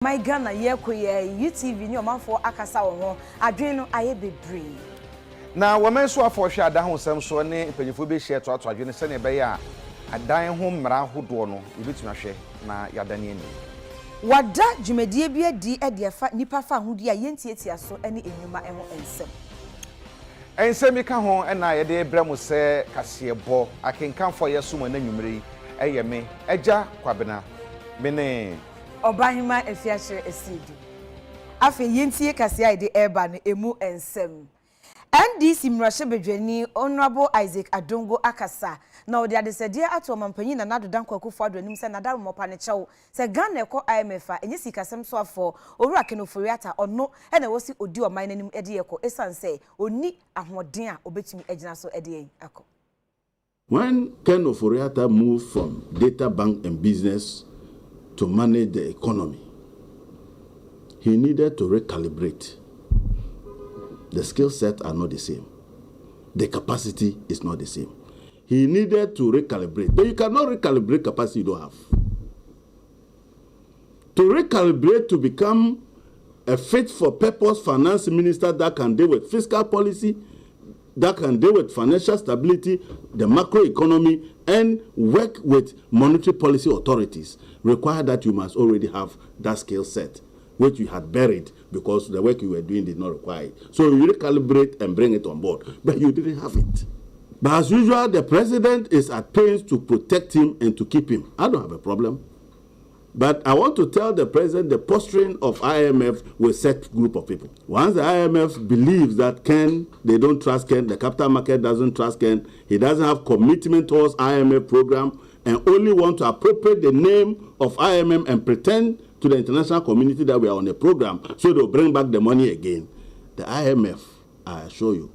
My Ghana UTV ni omanfo akasa wo ho adwen no aye bebre na women so afọhwe adan ho sem so ne mpanyifo be share to adwen se ne be ya adan ho mmara hodo no ebetuma hwe na yadane ani wada dwumadie bi adi edefa nipa fa hodi a yentietia so ene enyuma eho ensem ka ho na ye de brɛ mo se kasebo akenkanfo ye so mo na nwumre eye me Agya Kwabena mene Obahima Afia Asiedu. Afia yentie kase aide eba no emu ensem. NDC mrashe bedwani Honorable Isaac Adongo akasa na odi adesede ato mampanyi na nadodan kwakufo adonim se nadaro mopa ne chew se Ghana ekọ IMF a enye sikasem so afọ owura kenoforiata ono e na wosi odi oman nanim ede yekọ esanse oni ahoden a obetumi agina so ede akọ. When Ken Oforiatta moved from data bank and business to manage the economy, he needed to recalibrate. The skill sets are not the same. The capacity is not the same. He needed to recalibrate. But you cannot recalibrate capacity you don't have. To recalibrate to become a fit-for-purpose finance minister that can deal with fiscal policy, that can deal with financial stability, the macroeconomy, and work with monetary policy authorities require that you must already have that skill set, which you had buried because the work you were doing did not require it. So you recalibrate and bring it on board, but you didn't have it. But as usual, the president is at pains to protect him and to keep him. I don't have a problem. But I want to tell the president the posturing of IMF with set group of people. Once the IMF believes that they don't trust Ken, the capital market doesn't trust Ken, he doesn't have commitment towards IMF program, and only want to appropriate the name of IMF and pretend to the international community that we are on a program, so they'll bring back the money again. The IMF, I assure you,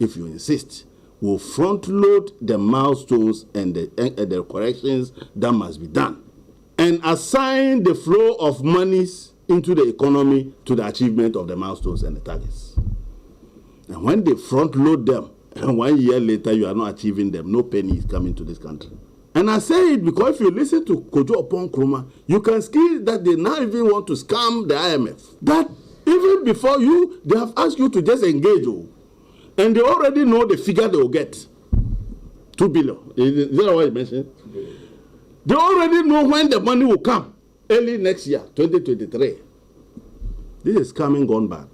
if you insist, will front load the milestones and the corrections that must be done, and assign the flow of monies into the economy to the achievement of the milestones and the targets. And when they front load them, and 1 year later you are not achieving them, no penny is coming to this country. And I say it because if you listen to Kojo Opon Kroma, you can see that they now even want to scam the IMF. That even before they have asked you to just engage, and they already know the figure they will get. 2 billion. Is that what you mentioned? They already know when the money will come, early next year, 2023. This is coming gone bad.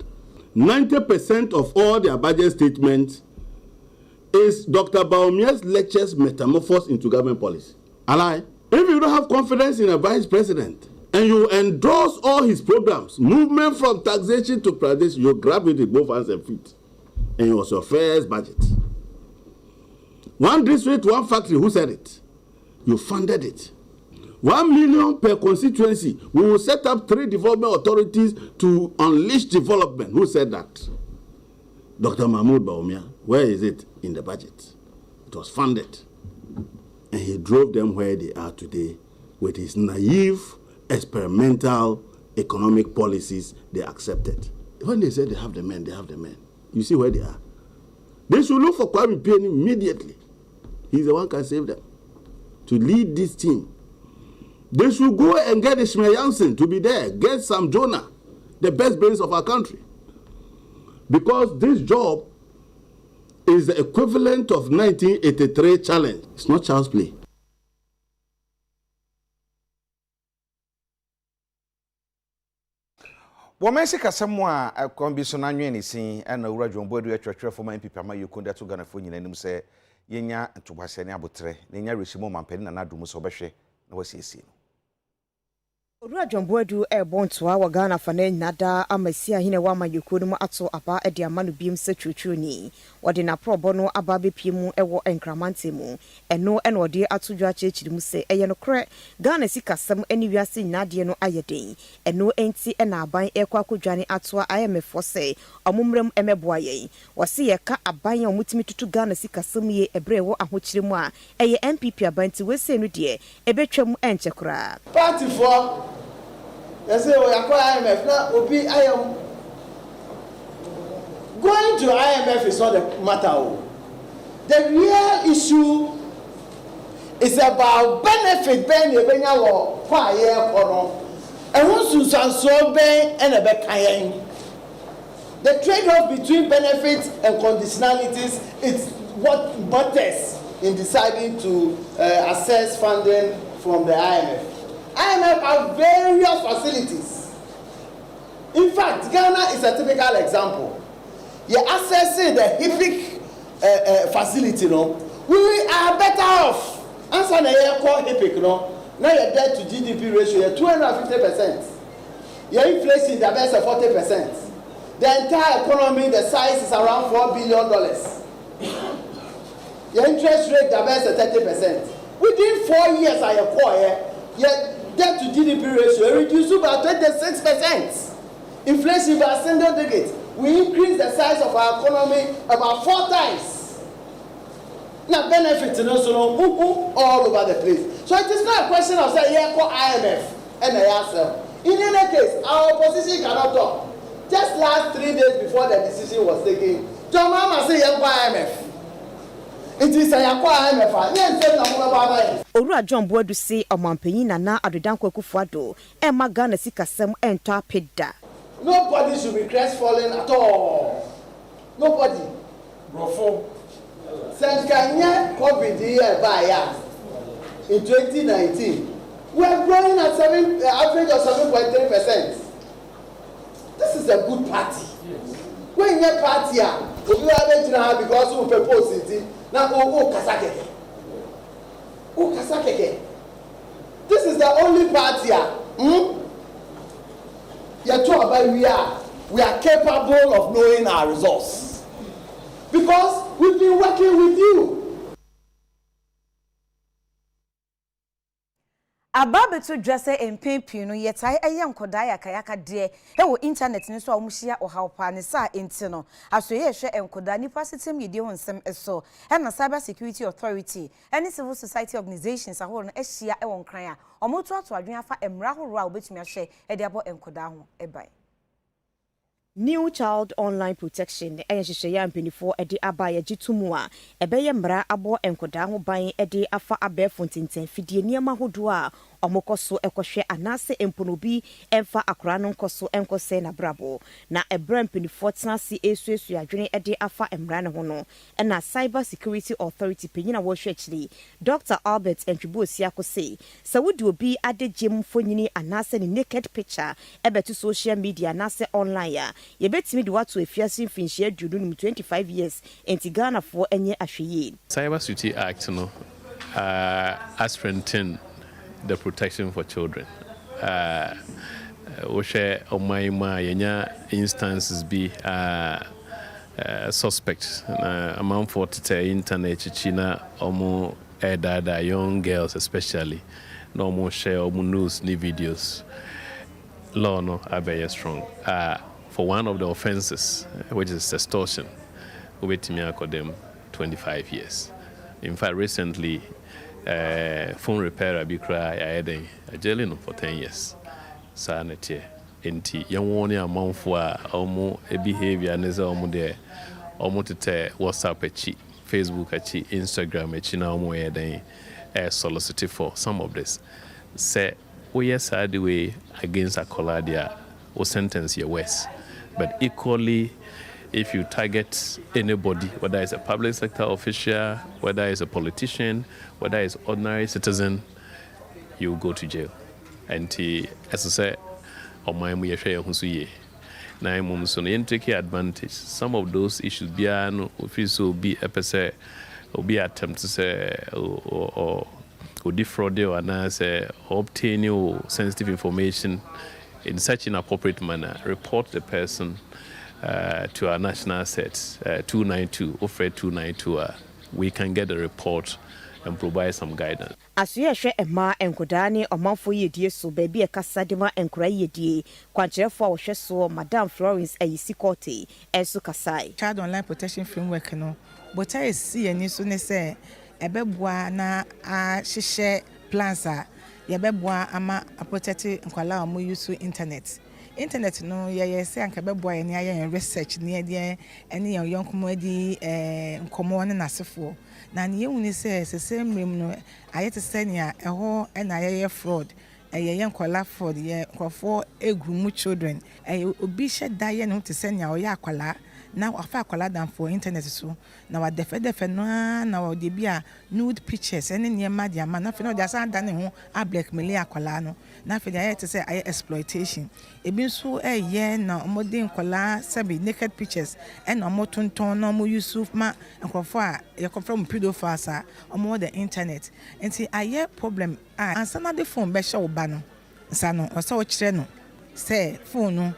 90% of all their budget statements is Dr. Baumia's lectures metamorphosed into government policy. If you don't have confidence in a vice president and you endorse all his programs, movement from taxation to privatization, you grab it with both hands and feet. And it was your first budget. One district, one factory, who said it? You funded it. 1 million per constituency. We will set up 3 development authorities to unleash development. Who said that? Dr. Mahmoud Bawumia. Where is it in the budget? It was funded. And he drove them where they are today with his naive, experimental economic policies they accepted. When they said they have the men, they have the men. You see where they are. They should look for Kwame Pieni immediately. He's the one who can save them. To lead this team. They should go and get Ishmael Jansen to be there. Get Sam Jonah, the best brains of our country. Because this job is the equivalent of 1983 challenge. It's not child's play. Womensi kasemo a kombiso na nwe ni sin na wura dwombo edu atwetwe fo man pipa ma yekunda to Ghana fo nyina nim se yenya ntobase ne abotre na yenya resimo mampani na nadum so behwe na wasiesi no Owura dwombo edu bontoa wa Ghana fa na nada amasi ahine wa mayekunu mu ato aba edi amanu biem se twetwuni wode na probo no aba bepiemu ewo enkramante mu eno eno wode atodwa chechiri mu se eye no kre Ghana sikasem eni wiase nyade no ayeden eno enti na aban ekwa akodwane atoa IMF se omumrem emeboa yen wose ye ka aban omutimi tutu Ghana sikasem ye ebre wo ahokyire mu a eye MPP abanti wese no de ebetwam enchekura party for yes, we acquire IMF now. Obi, I am going to IMF is not the matter. The real issue is about benefit. And once you sanso ben and a bekayen, the trade-off between benefits and conditionalities is what matters in deciding to access funding from the IMF. IMF have various facilities. In fact, Ghana is a typical example. You're accessing the HIPIC facility, no? We are better off. Answer the air call HIPIC, no? Now your debt to GDP ratio is 250%. Your inflation is about 40%. The entire economy, the size is around $4 billion. Your interest rate is about 30%. Within 4 years, I acquire your debt to GDP ratio reduced by 26%. Inflation by single digit. We increase the size of our economy about 4 times. Now benefits all over the place. So it is not a question of saying yeah, call IMF and ISL. In any case, our opposition cannot talk. Just last 3 days before the decision was taken, John Mama say yeah, call IMF. It is a yakwa IMF. Yes, say na mama. Owura John Boadu say Omampanyin Nana Adodankwa Akufo-Addo Emma Ghana sikasem ento apeda. Nobody should be crestfallen at all. Nobody. Brofo. Since Kenya COVID year by in 2019, we are growing at average of 7.3%. This is a good party. When you party, we are because we propose it. Now, Kasakeke. Kasakeke. This is the only party. We are capable of knowing our results because we've been working with you. Ababe to dresse empempi no yetai eye nkoda ya kayaka de ewo internet ni so a omuhia ohawpa ne sa enti no aso ye hwe enkoda nipa system yedi honsem eso na cyber security authority any civil society organizations ahoro no ehia ewo nkran a omoto ato adwen afa emra horo a obetumi ahwe e de abo enkoda ho ebai. New Child Online Protection ehyehyeye mpanifo ede abaya gitumu a ebeye mra abo enkoda ho ban ede afa abefo ntinten fidie niam ahodo a omokoso ekohwe anase emponobi emfa akora no nkoso enkose na brabo na ebra mpanifo tenase esuesu adwene ede afa emra ne ho no na Cyber Security Authority penyina wo hwechiri Dr. Albert Entwibosi akose sawudi obi ade gem fonyini anase ne naked picture ebetu social media anase online ya yebetimi de watu efiase finhye adudu no 25 years enti Ghana fo enye ahweye. Cyber Security Act no strengthen the protection for children. We share omaima yenya instances be suspects among for the internet china omo edada young girls especially no more share omo news ni videos law no abeye strong for one of the offenses which is extortion we betimi akodem 25 years. In fact, recently phone repairer be cry aeden a jail for 10 years. Sanity enti yewoni amanfo a omo behavior neze omo de omo tete WhatsApp echi, Facebook echi, Instagram echi na omo eden solicit for some of this. Say we yes the way against a colladia or sentence your worse. But equally, if you target anybody, whether it's a public sector official, whether it's a politician, whether it's ordinary citizen, you go to jail. And as I say, on my now I'm take advantage. Some of those issues be a person or be attempt to say or defraud or obtain sensitive information in such an appropriate manner. Report the person to our national assets 292 or 292. We can get a report and provide some guidance. As you share a ma enkodani or month for ye so baby a casadima and cry ye quanture for so Madame Florence a Yisikote Esu Kasai. Child Online Protection Framework no, but I see any soon say a bebwa na shishe plansa ya bebwa ama a protected nkwala mu use internet. Internet no ye say anka bebwa any aye research near there any young comedy nkomo ne nasefo. Na ye wuni say same room no ayete senia eho na aye fraud yen kwala for the for egrumu children obi she da ye no te senya o ya kwala na afa kwala dan for internet so na wa defe no na wa de bia nude pictures ene niema dia ma na fe no dia san da ne ho a blackmail akwala no na fe dia te say exploitation ebi nso ye na modern kwala sabi naked pictures and omo tonton no mo Yusuf ma nkrofo a ye confirm pedophiles a omo the internet enti aye problem ansa na the phone be she oba no nsa no o se o kire no say phone no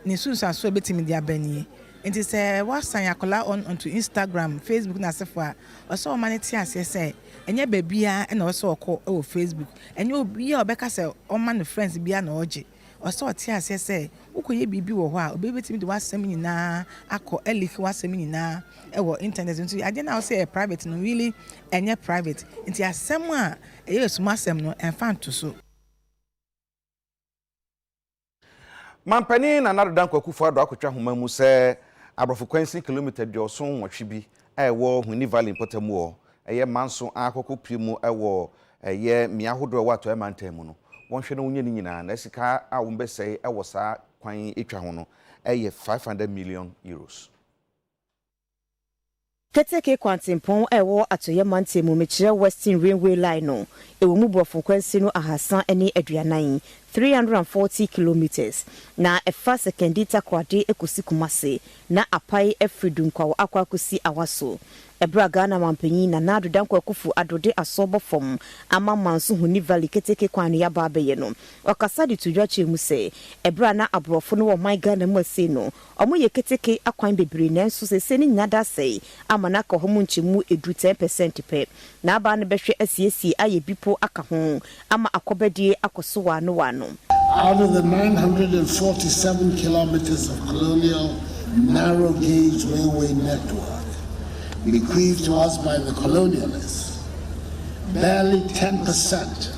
ni susu aso betimi dia bani enti say wasan yakola onto Instagram Facebook na sefo a o se o maneti ase say enye babia na o se okọ o Facebook enye obi a obeka say o man friends bia na oje o se o ti ase say ukoye bibi wo ho a obebetimi de wasam nyina akọ elik wasam nyina e wo internet nti ade na o say private no really enye private nti asem a eye sumasem no enfan to so Mampani na nadodan kwakufu ado akotwa homa mu se abrofo kwansi kilometer dioson wotwe bi ewo Huni Valley potamu eye manso akoko piemu ewo eye miahodo wato emantam no wonhwe no wonye ni nyina na sika a wombesei ewo sa kwan etwa ho no eye 500 million euros. Keteke kwantimpon ewo atoye mantemu mechire Western Railway Line no ewo mu brofo kwansi no ahasan ene aduanan 340 kilometers na efa sekendita kwade ekosi Kumase na apai efridun kwa akwakosi awaso ebra Ghana mampanyi na nado danko akufu adode asobo fom ama manso Huni Valley keteke kwanu ya baabeye no wakasa di tudwache mu se ebra na abrofo no wo my Ghana mu ase no omo ye keteke akwan bebre nanso se ni nyada sei ama na ka homu nchimu edu 10% pe na aba ne behwe asiesi aye bipo aka ho ama akobedie akoso wano wano. Out of the 947 kilometers of colonial narrow gauge railway network bequeathed to us by the colonialists, barely 10%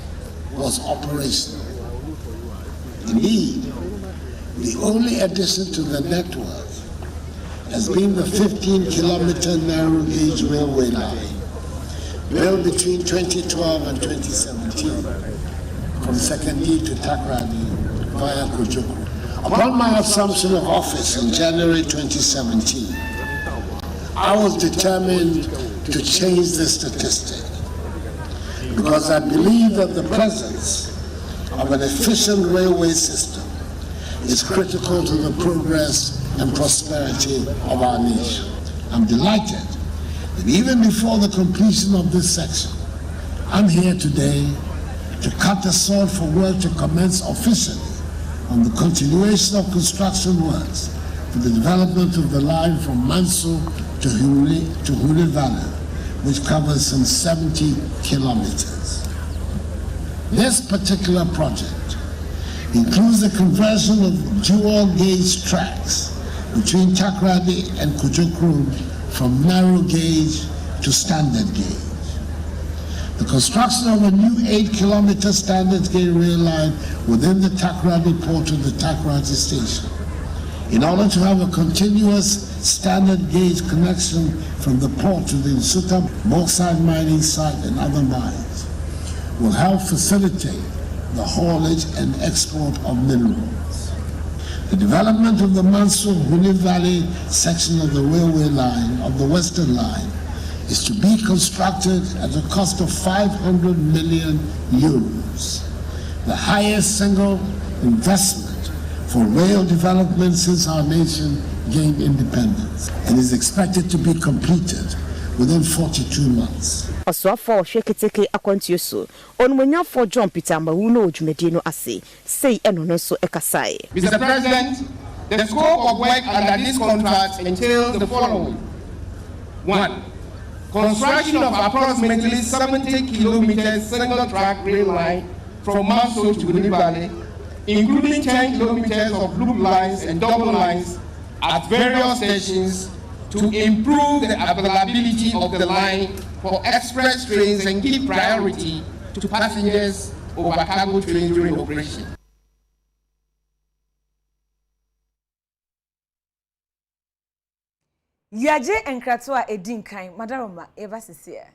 was operational. Indeed, the only addition to the network has been the 15-kilometer narrow gauge railway line built between 2012 and 2017 from Sekondi to Takoradi via Kujoko. Upon my assumption of office in January 2017, I was determined to change this statistic because I believe that the presence of an efficient railway system is critical to the progress and prosperity of our nation. I'm delighted that even before the completion of this section, I'm here today to cut the sword for work to commence officially on the continuation of construction works for the development of the line from Manso to Huni Valley, which covers some 70 kilometers. This particular project includes the conversion of dual gauge tracks between Takoradi and Kujoko from narrow gauge to standard gauge. The construction of a new 8-kilometer standard gauge rail line within the Takoradi port to the Takoradi station, in order to have a continuous standard gauge connection from the port to the Nsuta bauxite mining site and other mines, will help facilitate the haulage and export of minerals. The development of the Manso Huni Valley section of the railway line, of the Western Line, is to be constructed at a cost of 500 million euros, the highest single investment for rail development since our nation gained independence, and is expected to be completed within 42 months. Oswafo hweketeke akwantie so onumunyafo John Peter Mawu no odwumadi no ase sei eno no so ekasai. Mr. President, the scope of work under this contract entails the following: 1. Construction of approximately 70 kilometers single track rail line from Manso to Huni Valley, including 10 kilometers of loop lines and double lines at various stations to improve the availability of the line for express trains and give priority to passengers over cargo trains during operation. Yaje enkrato a edinkan madaroma eva sisia.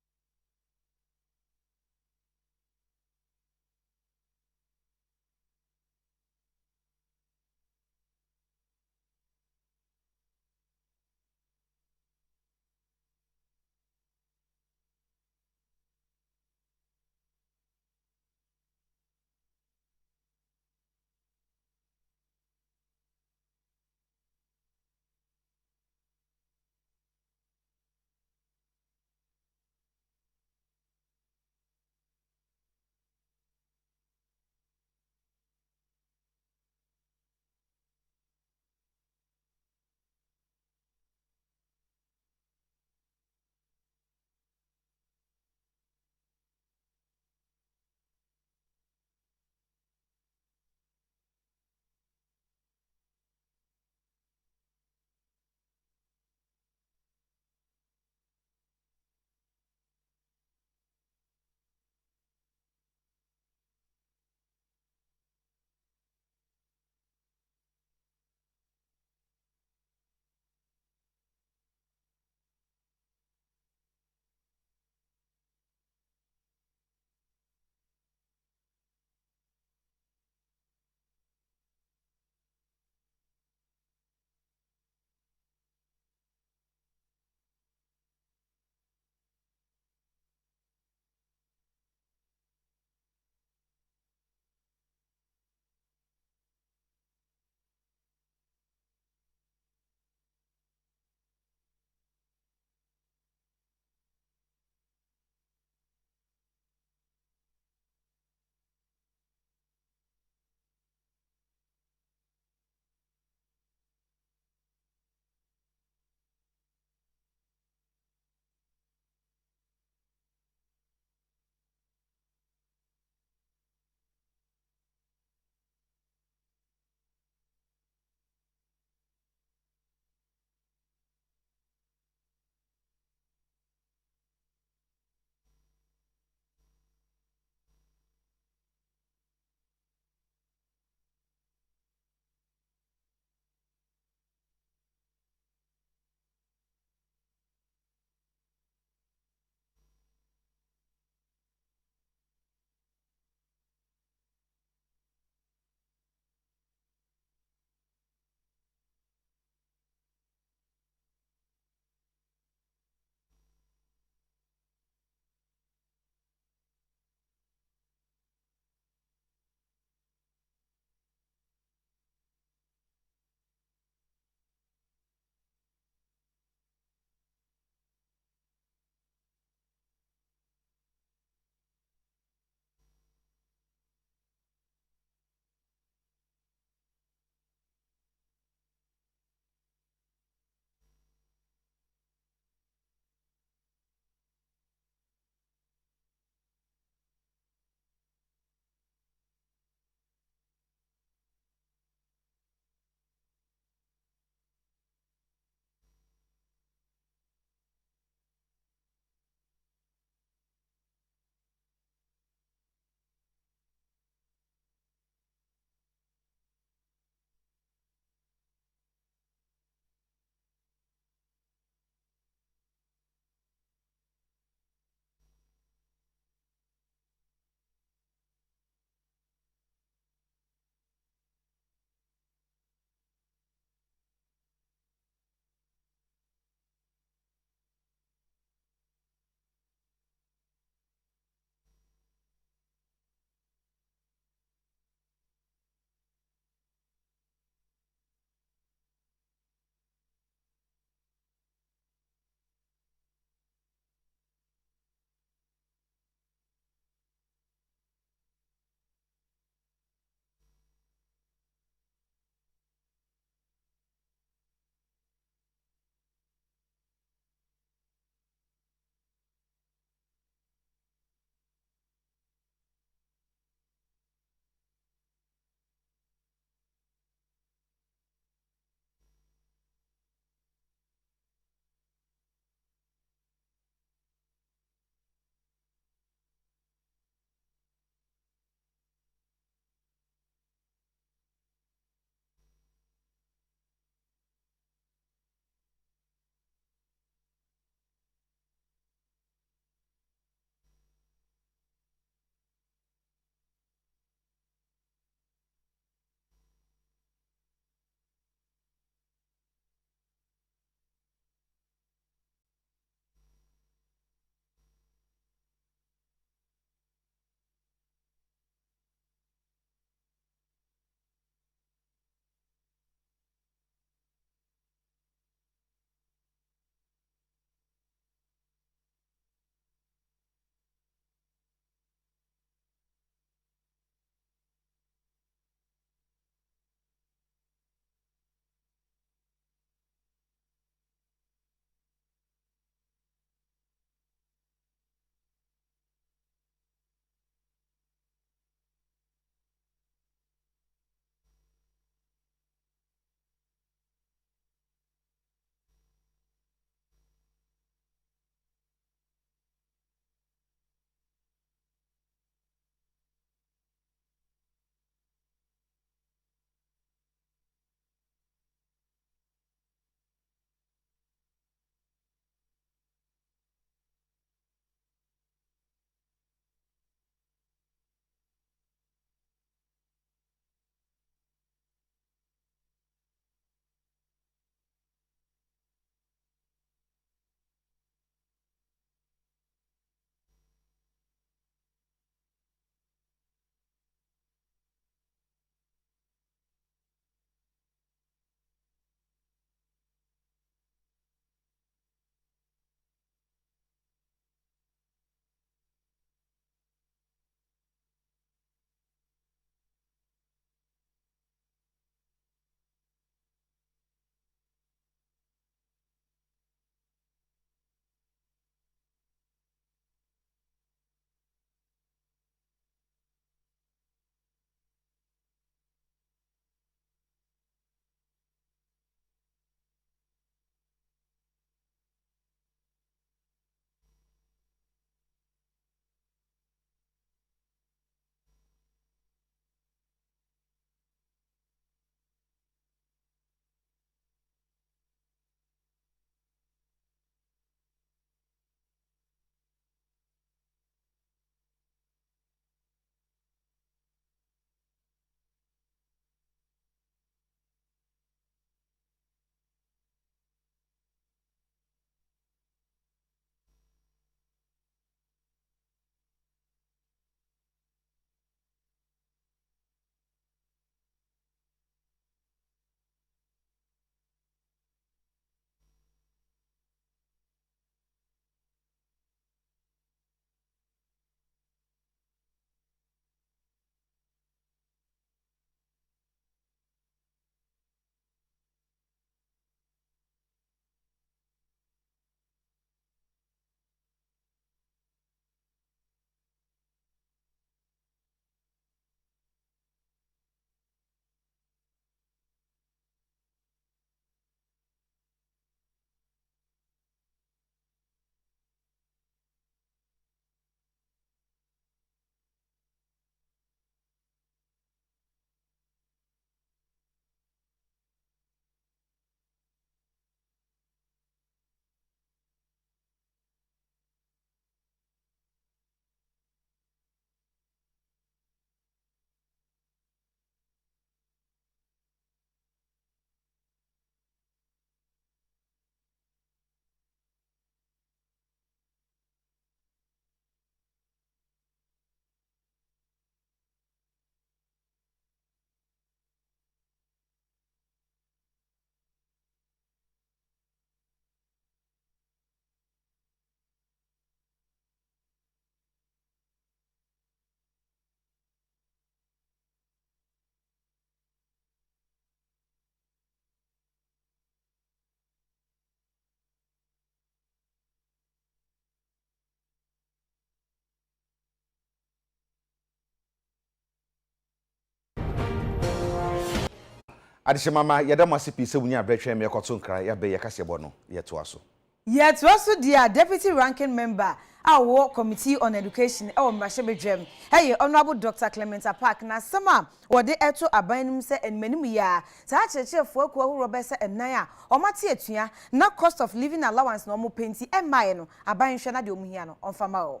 adehye mama yɛda mase pi sɛ wunya abrɛtwe me kɔto nkra ya be yɛkase bɔ no yɛto aso dia deputy ranking member our committee on education mmrahye bedwam hey honorable Dr. Clementa Park na sama wode eto abanum se enmanim ya saa kyerɛkyerɛfo akua horo bɛ sɛ ennan a ɔmate atua na cost of living allowance na ɔmo penti emmae no abanhwɛ na de ɔmo hia no ɔmfama o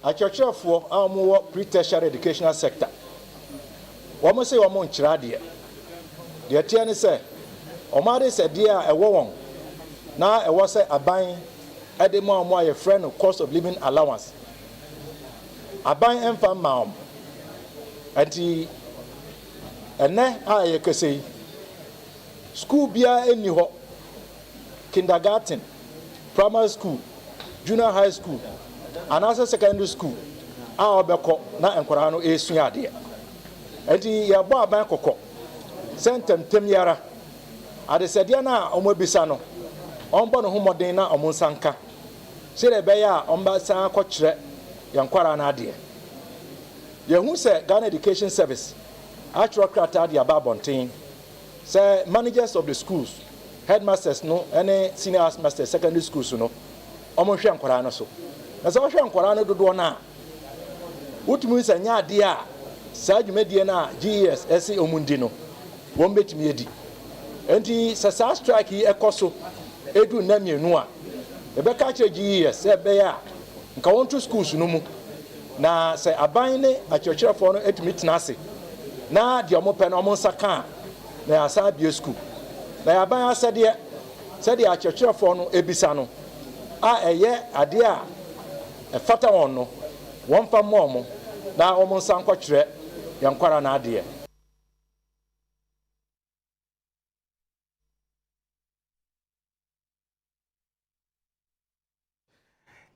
akyerɛkyerɛfo a ɔmo wɔ pre-tertiary educational sector wɔn sɛ wɔn nkyerɛ adeɛ deɛ tie ne sɛ ɔmo ade sɛ deɛ a ɛwɔ wɔn na ɛwɔ sɛ aban ɛde mo ɔmo ayɛ frɛ no cost of living allowance aban ɛmfa ma ɔmo ɛnti ɛnɛ a yɛ kɛse school biara ɛni hɔ kindergarten primary school junior high school anaasɛ secondary school a ɔbɛkɔ na nkwaraa no ɛsua adeɛ ɛnti yɛbɔ aban kɔkɔ sɛ ntɛmtɛm yara adesɛdeɛ no a ɔmo abisa no ɔmbɔ no ho mmɔden na ɔmo nsa nka sɛdeɛ ɛbɛyɛ a ɔmba san akɔkyerɛ yɛnkwara no adeɛ yɛhu sɛ Ghana Education Service atwerɛ krataa de aba abɔnten sɛ managers of the schools headmasters no ɛne senior headmasters secondary schools no ɔmo hwɛ nkwara no so na sɛ ɔhwɛ nkwara no dodoɔ no a wotumi sɛ nyɛ adeɛ a saa dwumadie no a GES ɛse ɔmo ndi no wɔn bɛtumi adi enti sɛ saa strike yi ɛkɔ so edu na mienu a ebɛka kyerɛ GES sɛ ɛbɛyɛ a nka wɔn to schools no mu na sɛ aban ne akyerɛkyerɛfoɔ no etumi tena ase na deɛ ɔmo pɛ no ɔmo nsa ka na yɛasa bie school na aban asɛdeɛ sɛdeɛ akyerɛkyerɛfoɔ no ebisa no a ɛyɛ adeɛ a ɛfata wɔn no wɔn fa mmɔ ɔmo na ɔmo nsa nkɔkyerɛ yɛnkwara na adeɛ.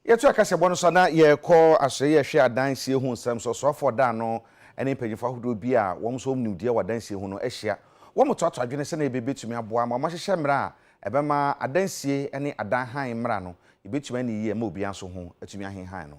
Yetu akase bɔ no so na yɛkɔ asɔre yɛhwɛ adansie hu nsɛm so sɔfo da no ɛne mpanyimfo ahodoɔ bi a wɔn so nimdeɛ wɔ adansie hu no ahyia wɔn mo toato adwene sɛ na ebetumi aboa ma ɔmahyehyɛ mmra a ɛbɛma adansie ne adanhan mmra no ebetumi ani yie ma obi anso ho atumi ahenhan no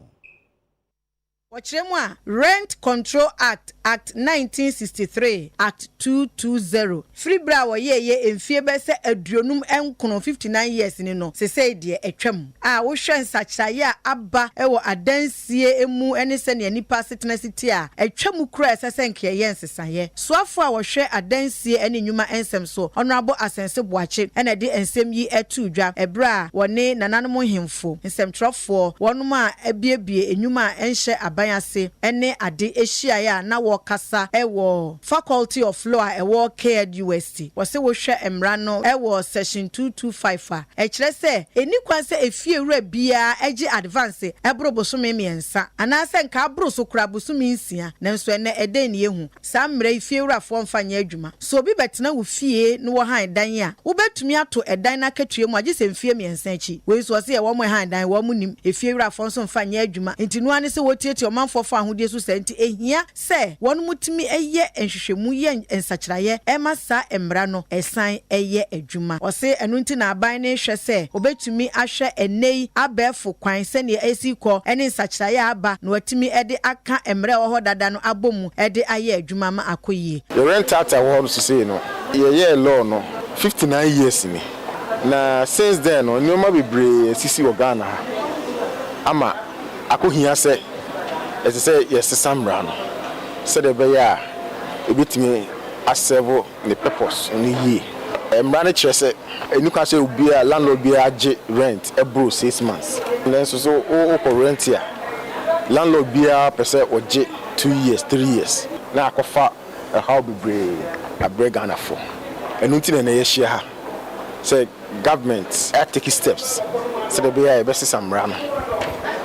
Ochiremu Rent Control Act 1963 Act 220 Free bra wo ye emfie be se aduonum enkono 59 years ni no se say de atwam a wo hwe nsakyraye a aba e wo adansie emu ene se ne nipa setena city a atwam kura se nke ye nsesaye soafo a wo hwe adansie ene nyuma ensem so honorable asense boache ene de ensem yi etu dwa ebra wone nananom hemfo ensem trofo wonum a ebiebie enyuma enhye ase ene ade ehia ya na wo kasa ewo faculty of law ewo KUST wo se wo hwe emra no ewo section 225 a ekire se eni kwan se efie wura bia egi advance ebro bosome miensa anase nka abro so kura bosome nsia nanso ene eden ne ehu sa mra efie wura fo mfanya adwuma so obi betena wo fie no wo han dan a wo betumi ato edan na katue mu agi se mfie miensa echi we so se wo mo han dan wo mo nim efie wura fo so mfanya adwuma ntinu ane se wo tietie manfo fa ahodie so senti ehia se won mutimi eye enhwehwemu ye ensakyraye ema sa emra no esan eye adwuma o se enu nti na aban ne hwe se obetumi ahwe enei abefo kwan se ne esiko ene ensakyraye aba na watimi ede aka emra wo dada no abomu ede aye adwuma ma akoyie the rent out award so say no ye law no 59 years ni na since then no nyoma bebre sisi wo Ghana ama akohia se as I say, yes, Samra. Said the Baya, a bit me as several the purpose in the year. And manager said, and you can say, be a landlord be a rent a bro 6 months. And then so, oh, rent here. Landlord be a percent or 2 years, 3 years. Now I can far a how be brave a break and a phone. And until an year, say government are taking steps. Said the Baya, best Samra.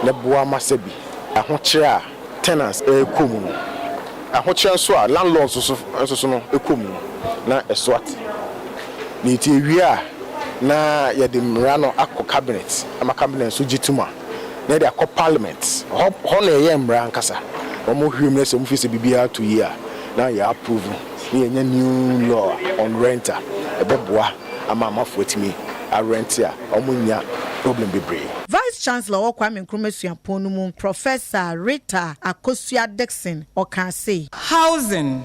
Nebuah Masebi. Ahokyere tenants ekomu ahokyere so a landlords so no ekomu na eswat ni ti wia na ye de mrano akọ cabinet ama cabinet so gituma na de akọ parliament ho na ye mra nkasa omo hwem na se mo fise bibia 2 year na ye approve ni ye new law on renter ebeboa ama amafo atimi a rent a omo nya problem bebre. Vice Chancellor Kwame Nkrumah Professor Rita Akosua Dixon Okan say housing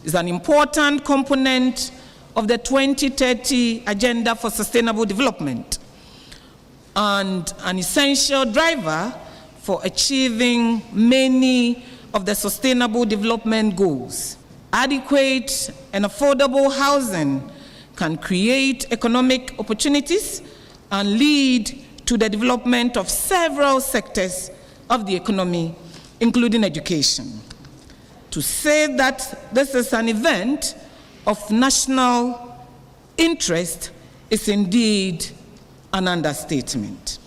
is an important component of the 2030 Agenda for Sustainable Development and an essential driver for achieving many of the Sustainable Development Goals. Adequate and affordable housing can create economic opportunities and lead to the development of several sectors of the economy, including education. To say that this is an event of national interest is indeed an understatement.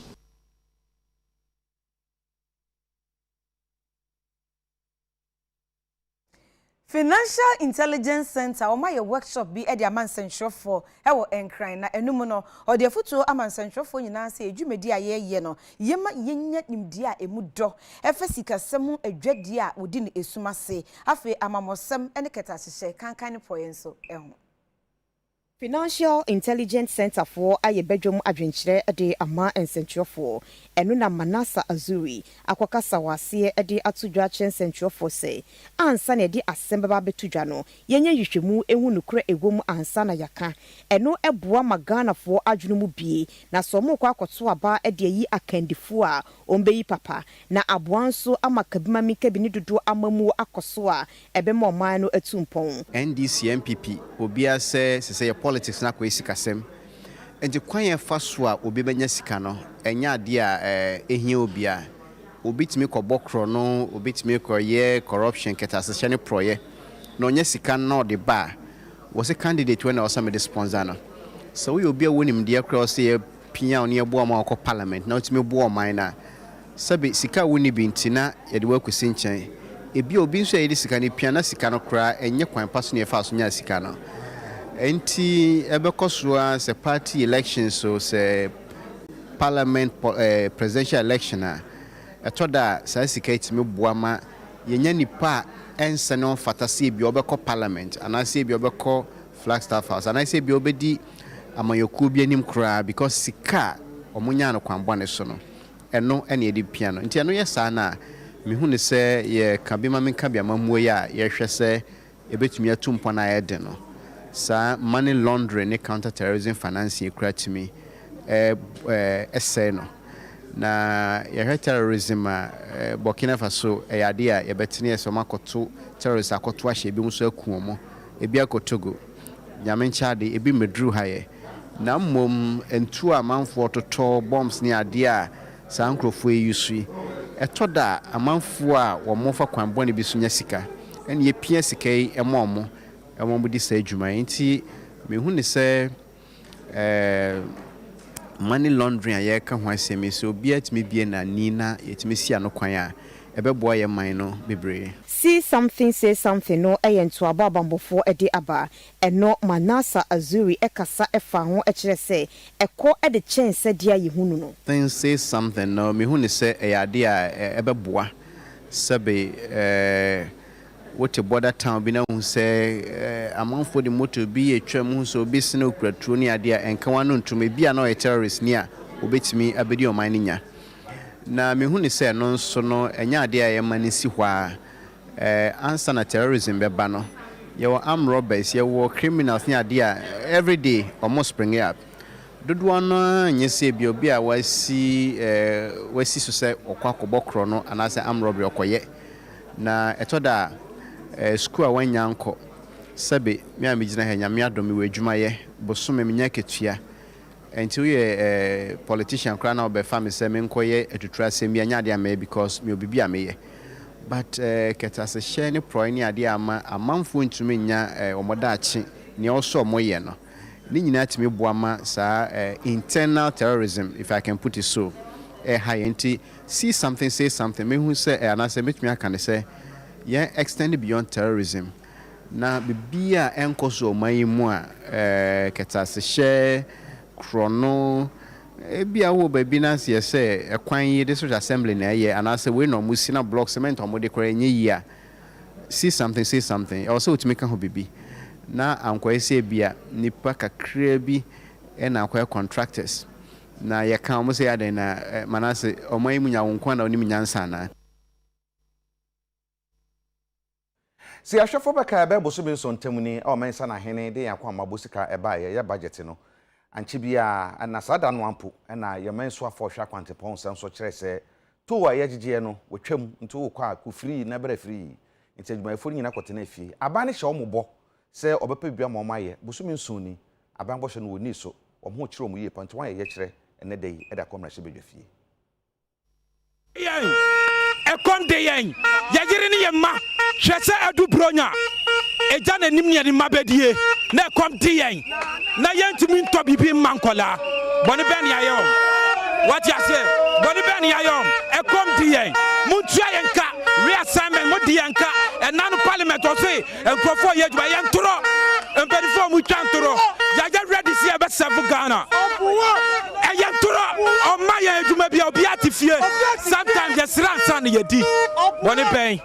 Financial Intelligence Center o my workshop bi e de amansenhwefo e wo enkran na enum no o de foto amansenhwefo nyina se edwumedi ayeye no yema yenya nimdi a emudo efasikasem adwadi a odi ne esumase afi amamosem ene ketahye kankan ne poyenso eho. Financial Intelligence Center for Ayebedwom Adwenkyere de ama ensentwefo enu na Manasa Azuri akwakasa wase de atudwa ensentwefo se ansa na de asembaba betudwa no yenye hwehwemu ehu nukure egwom ansa na yaka enu eboa magana fo adwunu mu bie na so mo kwa akoto aba de yi akandifo a ombeyi papa na aboanso ama kabima mika bi ne dodo amamu akoso a ebema oman no atumpon NDC MPP obia se politics na kwesi kasem enti kwan fa so a obi benya sika no enya ade a ehia obia obitimi kobokro no obitimi koye corruption ketasese ne proye no nya sika no de ba was a candidate when I was some sponsor no so we obi a wonim de across here pia on ebo ma ko parliament na otimi bo man na sabe sika woni bi ntina ye de wakusi nchen ebi obi nso ye de sika ne pia na sika no kra enye kwan paso ne fa so nya sika no enti ebekosua se party elections so se parliament presidential election a etoda sa sika itime boama yenya nipa ense no fatase bi obekọ parliament anase bi obekọ Flagstaff House anase bi obedi amayoku bi anim kra because sika omunya no kwanbọ ne so no eno ene edi piano nti eno yesa na mehu ne se ye kabima menka bia mamuo ya ye hwɛ se ebetumi atumpo na yede no sa money laundering ne counter terrorism financing kra timi essay no na ye terrorism Burkina Faso yade a ye betene so makoto terrorists akoto ahye bi nso akuomo ebi akotogo nyamencha de ebi medru haye na mom entu amanfo toto bombs ne ade a sankrofo yusui etoda amanfo a wo mofa kwanbɔ ne bi so nya sika ene ye pia sika yi emomo di sa adwuma nti mehu ne se money laundering a ye ka ho asemi so obi atimi bie na ni na yetimi sia no kwan a ebeboa ye man no bebre. See something say something no eyentu ababambofo ede aba eno Manasa Azuri ekasa efa ho ekire se eko ede chense dia yehunu no. Things say something no mehu ne se eyade a ebeboa sabe what a border town be now say among for the motor be a tram so be snow cratuni idea and kawanun to me be a terrorist near obey me a video mining. Na me who say no so no enya idea a man si wha answer na terrorism be bano. Your armed robbers, your criminals near idea every day almost spring up. Did one you say be a was see so say or quack bokro no and I say armed robbery or quiet. Na etoda school a wan yanko sabe me a mejina hanya me adom we adwuma ye bosome me nya ketua enti we politician kra na obefa me se me nkoye atutura asem bia nya de ama because me obibi ameye but ketase share ne pro ne ade ama amanfo ntumi nya omodaachi ne oso moye no ni nyina timi boama sa internal terrorism if I can put it so high enti see something say something me hu say anase metumi aka ne say yeah extend beyond terrorism na bibia enkoso mayimu a ketase share chrono ebia wo baby na se say ekwan yi district assembly na ye anase we no musi na block cement omode kora nye yi a see something say something also to make ho bibi na anko ese bia nipa kakra bi na akwa contractors na ye kan mo say aden na manase omayimu nya wonkwa na onim nyansa na Si ahwefo beka ebe boso bi nso ntamuni o mensa na hene de yakwa mabosika eba ye budget no anche bia na sada no ampo na ye menso afo hwa kwantepon sanso kire se to wa ye gigie no wotwam nto kwa ku free na bra free nti adwuma efo nyina kote na fie aba ne hye omobo se obepa bia ma omaye boso mi nso ni aban bo hye no woni so omo kire omo yie panto wan ye kire ene dei eda komra hye bedwa fie yen ekonde yen yagire ne yemma hwese adu bronya eja na nim ne mabedie na ekom de yen na yentimi nto bibi mankola boni ben ya yo what you say boni ben ya yo ekom de yen muntu ayenka reassignment mo de yanka enanu parliament o say enkofo yejuma yentoro empedifo mu twantoro yaga ready see ebe seven Ghana yentoro o maye ejuma bia obi atifie sometimes the sransan yedi boni ben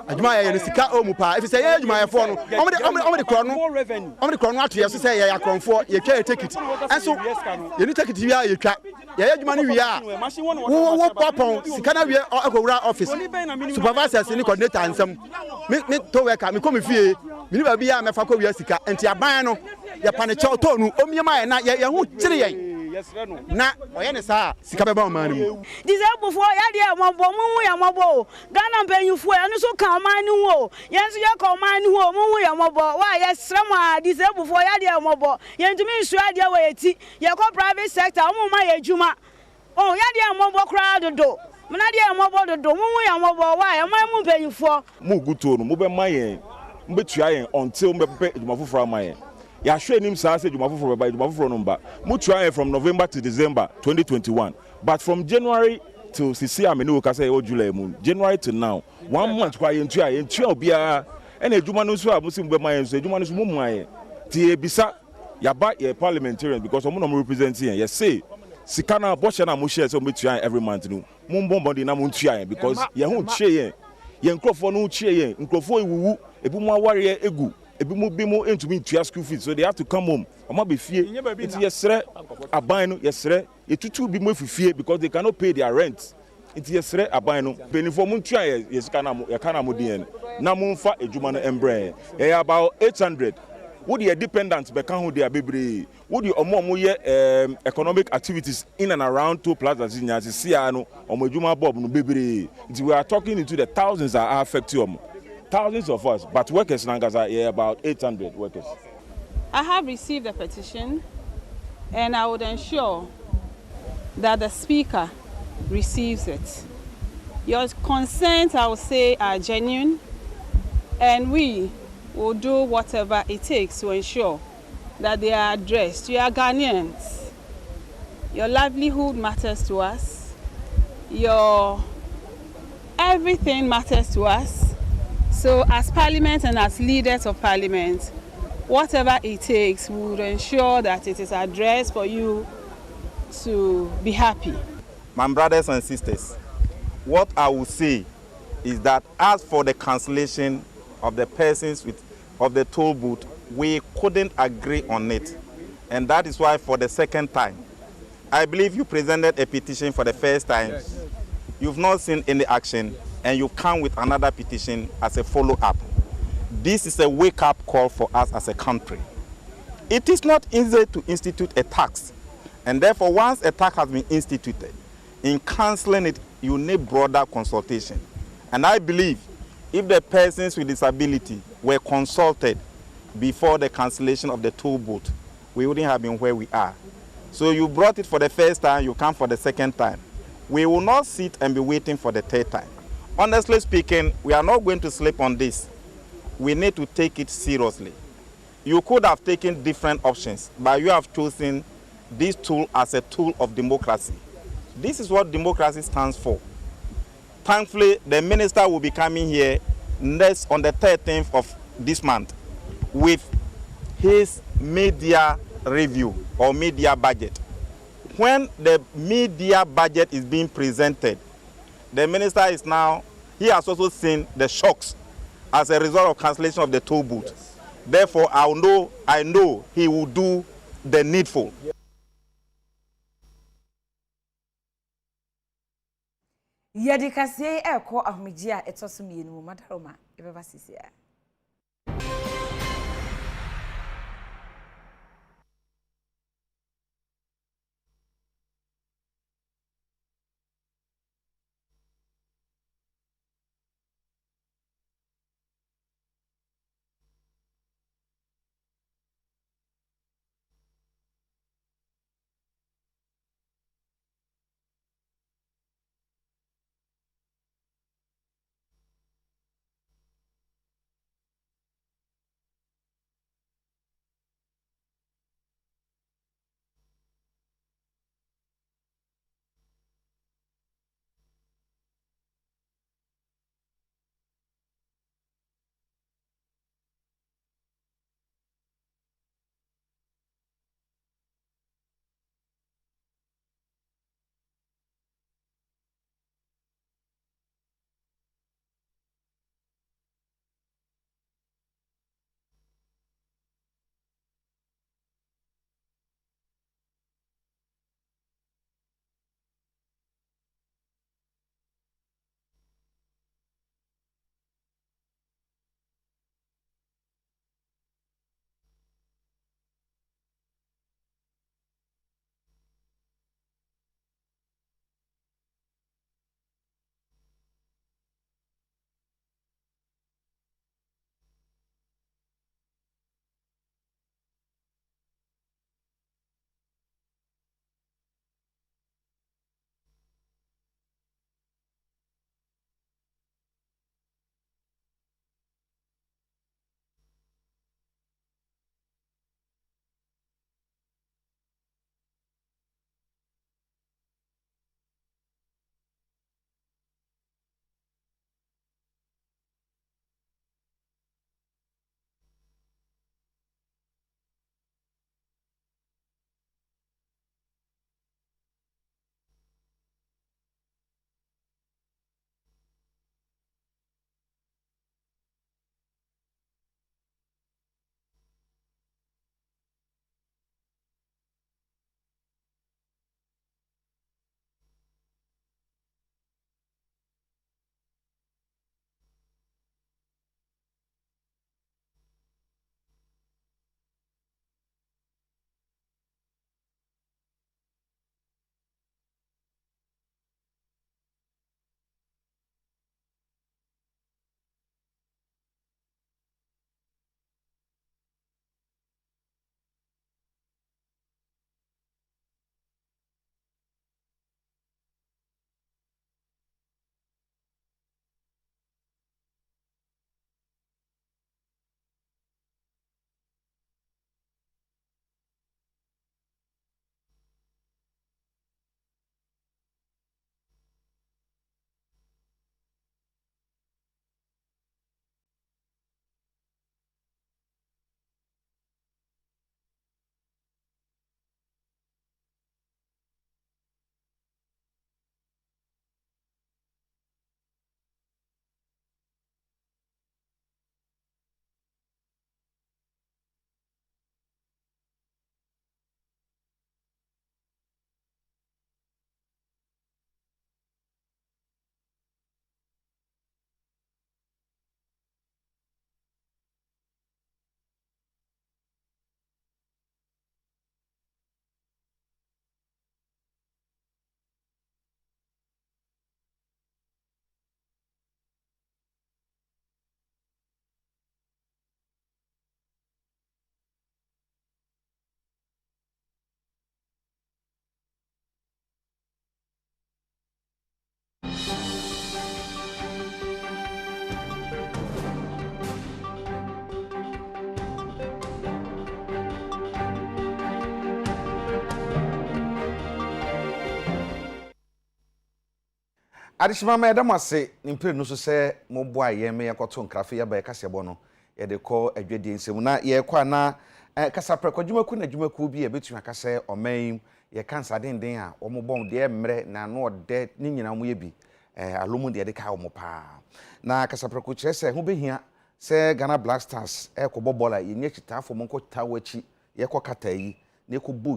adwuma ya sika omu pa if say adwuma ya fo no omde kro no ato yeso say ya yakronfo ye twa ticket enso ye ni ticket wi ya twa ya adwuma no wi a wo popon sika na wi akowura office supervisors ni coordinator ansam me to work me come fie me ni ba bi ya me fa ko wi sika enti aban no ya pane cho to nu omiema ya na ya hu kire yen na oye ne sa sika be ba man mu disabled for ya de ambo mu ya mabo Ghana mpanyufo ya no so ka man ni wo yenso ya ka man ni wo mu ya mabo wa ya srama disabled for ya de ambo yentumi nsu ade wa yeti ya ko private sector mu ma ya adwuma oh ya de ambo kra dodo mna de ambo dodo mu ya mabo wa ya man mu mpanyufo mu guto no mu be mayen mbetua yen until mbe adwuma foforo mayen ya hwe nim sa se adwuma foforo ba adwuma foforo no mba mu tua from November to December 2021 but from January to sisi amene wo ka say o July mu January to now 1 month kwa yentua obia ena adwuma no so a musim be mayen so adwuma no so mu mayen ti ebisa ya ba ye parliamentarian because omo no represent yen ye say sika na boshe na mo share so metua every month no mu bombodi na mo ntua yen because ye hu chie yen nkrofo no chie yen nkrofo ewuwu ebi mu aware egu ebi mu bi mu entumi ntua school fees so they have to come home omo be fie it yesre aban no yesre etutu bi mu afifie because they cannot pay their rent it yesre aban no benifo mu ntua yesika na mo ye kana mo den na mo mfa ejuma no embre ye about 800 would your dependents become who they are bebre would you omo ye economic activities in and around two plazas in Asiadu omo ejuma bob no bebre we are talking into the thousands that are affecting thousands of us but workers nangaza about 800 workers. I have received a petition and I would ensure that the speaker receives it. Your concerns, I would say, are genuine and we will do whatever it takes to ensure that they are addressed. You are Ghanaians. Your livelihood matters to us. Your everything matters to us. So as Parliament and as leaders of Parliament, whatever it takes, we will ensure that it is addressed for you to be happy. My brothers and sisters, what I will say is that as for the cancellation of the persons of the toll booth, we couldn't agree on it. And that is why for the second time, I believe you presented a petition for the first time. Yes. You've not seen any action, and you come with another petition as a follow-up. This is a wake-up call for us as a country. It is not easy to institute a tax, and therefore once a tax has been instituted, in cancelling it, you need broader consultation. And I believe if the persons with disability were consulted before the cancellation of the toll booth, we wouldn't have been where we are. So you brought it for the first time, you come for the second time. We will not sit and be waiting for the third time. Honestly speaking, we are not going to sleep on this. We need to take it seriously. You could have taken different options, but you have chosen this tool as a tool of democracy. This is what democracy stands for. Thankfully, the minister will be coming here next on the 13th of this month with his media review or media budget. When the media budget is being presented, the minister is now, he has also seen the shocks as a result of cancellation of the toll booth. Yes. Therefore, I know he will do the needful. Yadikase eko ahmijia etosumienu madaroma ebeba sisia. adishima ma yɛda mo ase nimpere no so sɛ mo boa yɛ me yɛkɔto nkrafe yɛba yɛkase bɔ no yɛde kɔ adwadie nsɛm na yɛkɔ na kasaprekɔ dwumaku na dwumaku bi yɛbɛtumi aka sɛ ɔman yɛ kansa denden a wɔn bɔn deɛ mmerɛ na no ɔdɛ ne nyina mo yɛ bi alomu deɛ de ka wɔn paa na kasaprekɔ kyerɛ sɛ ho behia sɛ Ghana Black Stars ɛkɔbɔ bɔɔla yɛnyɛ kyitaafo mo nkɔ tawo akyi yɛkɔ kata yi na yɛkɔ bɔ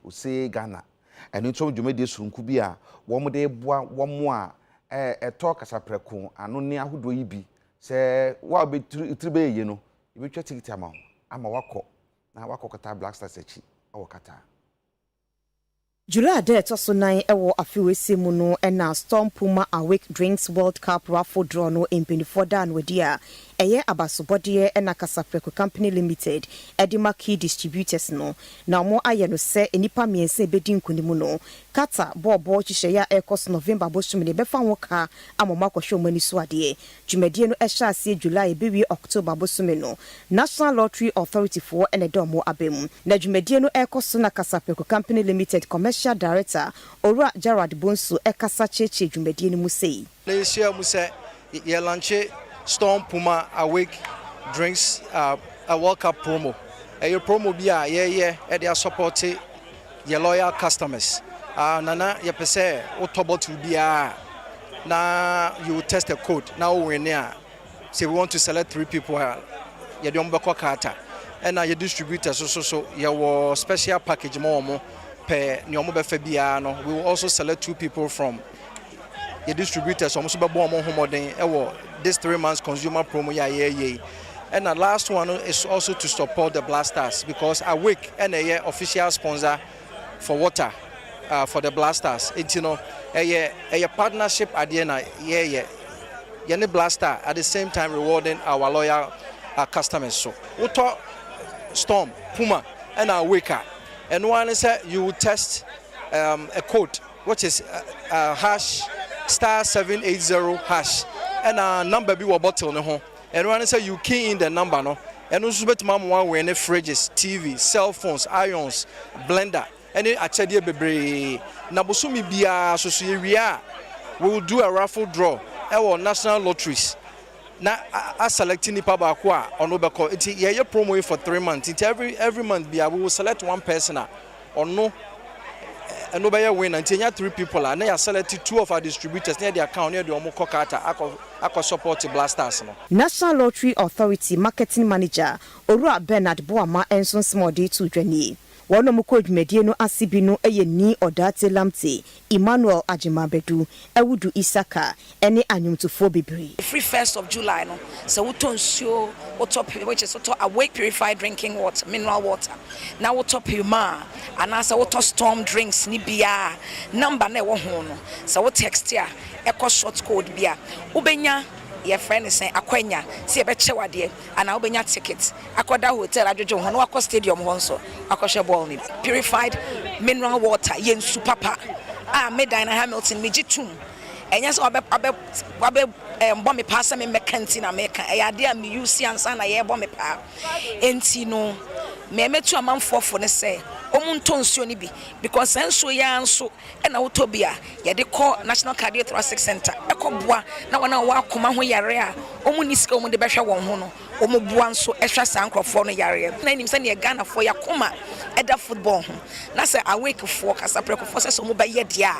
ose Ghana ɛno nso dwumadie surunku bi a wɔn de boa wɔn a ɛtɔ kasaprekɔ ano ne ahodoɔ yi bi sɛ wa be tribe yi no yɛbɛtwa tikiti ama wakɔ na wakɔ kata Black Stars akyi awɔ kata July de so 9 ewo afiwese mu no na Storm Puma Awake Drinks World Cup raffle draw no impinifo dan wedia eye abasobode na Kasaprekɔ Company Limited edima key distributors no na mo aye no se enipa miense bedi nkunimu no kata bobo chihye ya ekos November boshum ne befa ho ka amoma kwhwe mani so ade dwumadie no ehya ase July bewie October bosume no National Lottery Authority for enedomo abem na dwumadie no ekos na Kasaprekɔ Company Limited Commercial Director Ora Gerard Bonsu ekasa cheche dwumadie no mu sei le share mu se ye launch Storm Puma Awake Drinks a World Cup promo. A promo bia ye they support your loyal customers. Nana ye pese otobo to bia na you test a code. Now we near say we want to select 3 people ye don beko kata. And now your distributors so your special package more per nyomo be fa bia no. We will also select 2 people from your distributors almost be more homoden this 3 months consumer promo and the last one is also to support the Blasters because Awake and a official sponsor for water for the Blasters. It's a partnership at the end Blaster at the same time rewarding our loyal customers. So we talk Storm Puma and Awake and one is you will test a code which is hash *780# and a number be a bottle no ho and when I say you key in the number no and also bet mama when fridges, TV, cell phones, irons, blender and achede bebre na bosumi bia so we will do a raffle draw our national lotteries na a selecting nipa ba ko a ono beko it ye promo for 3 months it every month bia we will select 1 person ono and nobody win until 3 people and they are selected 2 of our distributors near the account near the Omoko Kata Aqua support the Blasters. National Lottery Authority Marketing Manager Ora Bernard Boama Enson Small Day to Journey. One of Medie no asibino eye ni odate lamte Emmanuel Ajimabedu ewudu Isaka ene anyum to 4 bebre. Free 1st of July no so we ton show which is Awake purified drinking water, mineral water. Now we top Puma and as we Storm drinks ni bia number na wo ho no so we text ya echo short code bia ubenya your friend is saying Akwenya see a beche wade and ubenya ticket akoda hotel adwojo ho no akọ stadium ho nso akọhwe ball ni purified mineral water yen supapa Medina Hamilton mijitum enya so abe bomb me pass me mekanti na meka e ade am use ansa na ye bomb me pa enti no me metu amanfofo ne se omunto nsuo ni bi because nsuo ya nso e na wotobia ye de call National Cardiothoracic Center e ko boa na wana wa akoma ho yare a omuni sika omu de behwe won ho no omu boa nso e hwa sankrofo no yare na nim se ne Ghana for yakoma eda football ho na se Awake for Kasaprekɔ for se so mu ba ye dia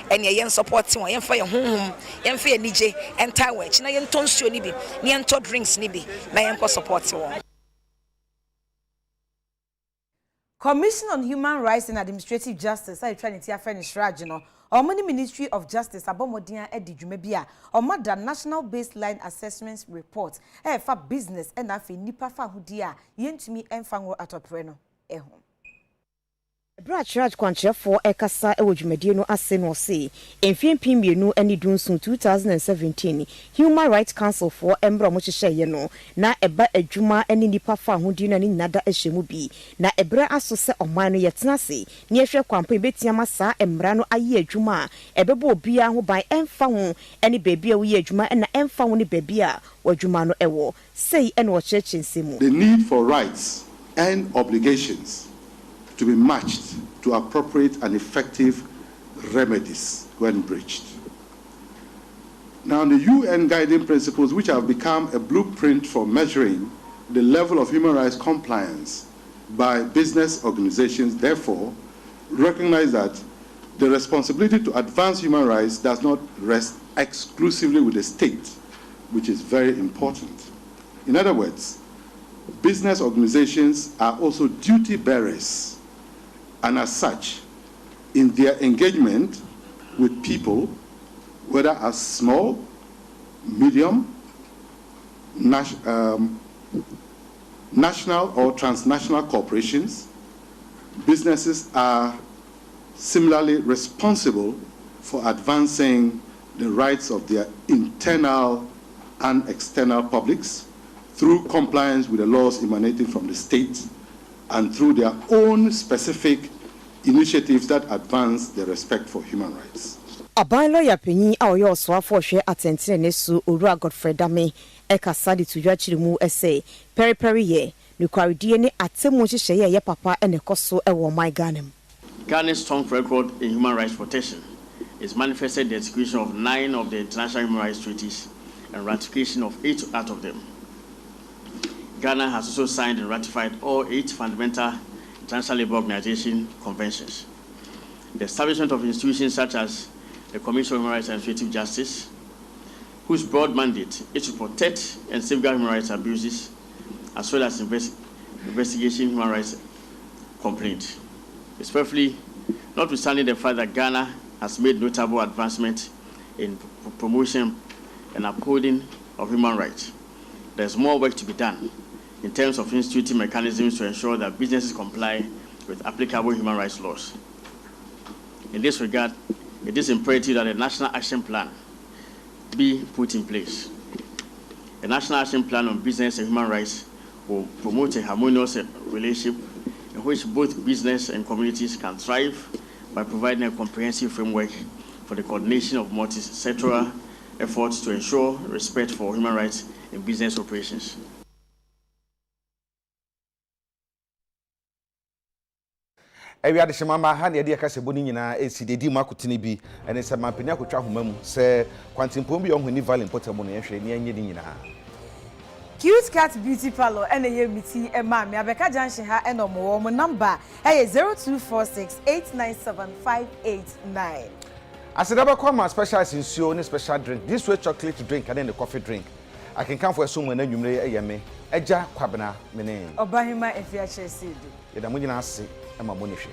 ene ye support won ye fa ye honhom ye fa ye nije enta wa chi na ye nto nsuo ni bi ne ye nto drinks ni bi na ye nko support won. Commission on Human Rights and Administrative Justice, I try to finish Rajino, or Money Ministry of Justice, Abomodia Edi Jumebia, or Mother National Baseline Assessments Report, for business and afi nipa fa hudia, yen to me and fango at opreno, home. Brachraj Kwanchefo Ekasa Ewojumedie no ase no se emfiempim mienu ani dunsun 2017 Human Rights Council for Embra mo hyehyeye no na eba adwuma ani nipa fa hodi no ani nada ehyemu bi na ebra aso se oman no yetena se ne ehwe kwampa ebetiama saa embra no aye adwuma ebebo obia ho ban emfa ho ani bebi a wo ye adwuma na emfa ho ne bebi a wadwuma no ewo sei ene wo kyerkyensemu. The need for rights and obligations to be matched to appropriate and effective remedies when breached. Now, the UN guiding principles, which have become a blueprint for measuring the level of human rights compliance by business organizations, therefore, recognize that the responsibility to advance human rights does not rest exclusively with the state, which is very important. In other words, business organizations are also duty bearers, and as such, in their engagement with people, whether as small, medium, national or transnational corporations, businesses are similarly responsible for advancing the rights of their internal and external publics through compliance with the laws emanating from the state and through their own specific initiatives that advance the respect for human rights. Aban lawyer penyi a oyo oswafo hwe atentene nesu Owura Godfrey Dame ekasa de tudwa chirimu ese periperi ye nukwaridie ne atemu hyehyeye ye papa enekoso ewo my Ghana. Ghana's strong record in human rights protection is manifested in the execution of 9 of the international human rights treaties and ratification of 8 out of them. Ghana has also signed and ratified all 8 fundamental International Labour Organization conventions. The establishment of institutions such as the Commission on Human Rights and Administrative Justice, whose broad mandate is to protect and safeguard human rights abuses, as well as investigation human rights complaints. Especially, notwithstanding the fact that Ghana has made notable advancement in promotion and upholding of human rights, there's more work to be done in terms of instituting mechanisms to ensure that businesses comply with applicable human rights laws. In this regard, it is imperative that a national action plan be put in place. A national action plan on business and human rights will promote a harmonious relationship in which both business and communities can thrive by providing a comprehensive framework for the coordination of multi-sectoral efforts to ensure respect for human rights in business operations. Ewi ade shemama ha ne de yakase boni nyina esidedi makotene bi ene se mampani akotwa homa mu se kwantimpom bi ohuni valley potamo no yehwe ne anye di nyina. Cute Cat Beauty Parlor and a miti e ma me abeka junction ha e no mo number e 0246897589. Asidaba kwama special nsuo ne special drink. This way chocolate drink and then the coffee drink. I can come for so many numere e yeme. Agya Kwabena mene. Obahima Afia Asiedu. Yeda mo nyina ase e ma mo ne hwe.